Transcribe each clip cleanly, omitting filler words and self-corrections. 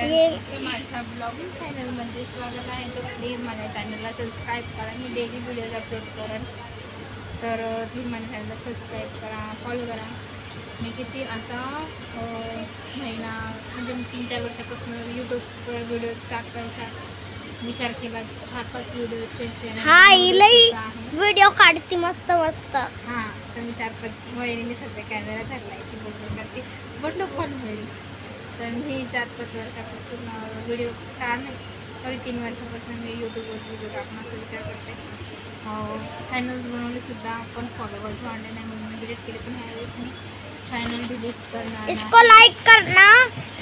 माझ्या ब्लॉगिंग चॅनलमध्ये स्वागत आहे. तर प्लीज माझ्या चॅनलला सबस्क्राईब करा. मी डेली व्हिडिओज अपलोड करेन, तर प्लीज माझ्या चॅनलला सबस्क्राईब करा, फॉलो करा. मी किती आता महिना म्हणजे 3-4 वर्षापासून यूट्यूबवर व्हिडिओज टाकायचा विचार केला. 4-5 व्हिडिओ व्हिडिओ काढते मस्त मस्त. हां, तर मी 4-5 महिन्यांनी सध्या कॅमेरा धरला आहे, ती बोलून करते बट कोण होईल. तर मी 4-5 वर्षापासून व्हिडिओ 4 नाही तरी 3 वर्षापासून मी यूट्यूबवर व्हिडिओ टाकण्याचा विचार करते. चॅनल्स बनवलेसुद्धा, पण फॉलोवर्स वाढले नाही म्हणून मी डिलीट केले. पण ह्यावेळेस मी चॅनल डिलीट करणार. इसको लाइक करना,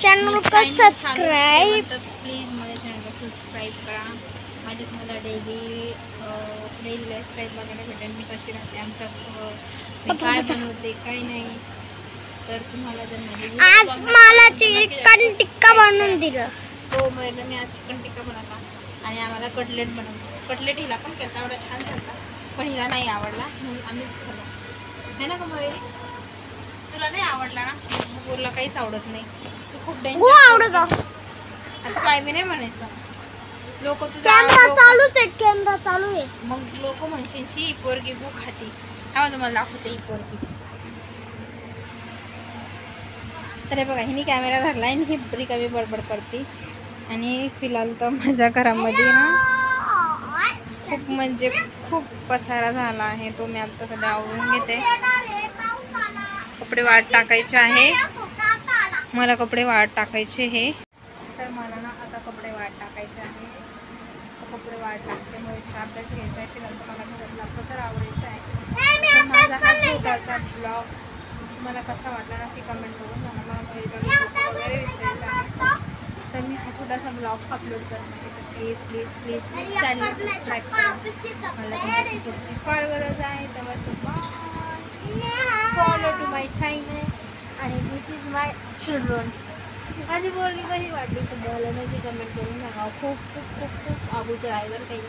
चॅनल को सब्सक्राइब. प्लीज माझ्या चॅनलला सबस्क्राईब करा. माझे तुम्हाला डेली लाईफस्टाईल बघायला भेटेल, मी कशी राहते, आमच्या काय बनवते काय नाही. तर तुम्हाला जर माझी आज मला चिकन टिक्का बनवून दिलं. हो, मी आज चिकन टिक्का बनवला आणि आम्हाला कटलेट बनवलं. कटलेट हिला पण केला, एवढा छान झाला, पण हिला नाही आवडला म्हणून आम्हीच खाल्ला. है ना गं मयुरी? तुला नाही आवडला ना? बोलला काहीच आवडत नाही. तू खूप आवडत असं काय बी नाही म्हणायचं. लोक कॅमेरा चालूच आहे, कॅमेरा चालू आहे. मग लोक म्हणशील ही पोरगी गु खाती. हा तुम्हाला दाखवते ही पोरगी. तर हे बघा, हिने कॅमेरा धरला आणि ही रिकामी बडबड करते. आणि फिलहाल तर माझ्या घरामध्ये ना खूप म्हणजे खूप पसारा झाला आहे. तो मी आता सध्या आवरून घेते. कपडे वाळत टाकायचे आहे, मला कपडे वाळत टाकायचे हे. तर मला ना आता कपडे वाळत टाकायचे आहे. कपडे वाळत टाकते, मग अभ्यास घ्यायचा आहे. फिलहाल मला घरातला पसारा आवडायचा आहे. तर माझा हा छोटासा ब्लॉग तुम्हाला कसा वाटला ना ती कमेंट करून सांगा. मला वगैरे विचारायचं आहे, तर मी हा छोटासा ब्लॉग अपलोड करणार आहे. तर प्लीज चॅनल सबस्क्राईब करा. मला तुमच्या सपोर्टची फार गरज आहे. तेव्हा फॉलो टू माय चॅनल. आणि दिस इज माय चिल्ड्रन. माझी बोलणी कशी वाटली तुम्हाला नक्की कमेंट करून सांगा. खूप खूप खूप खूप अगोदर आहे बरं काही.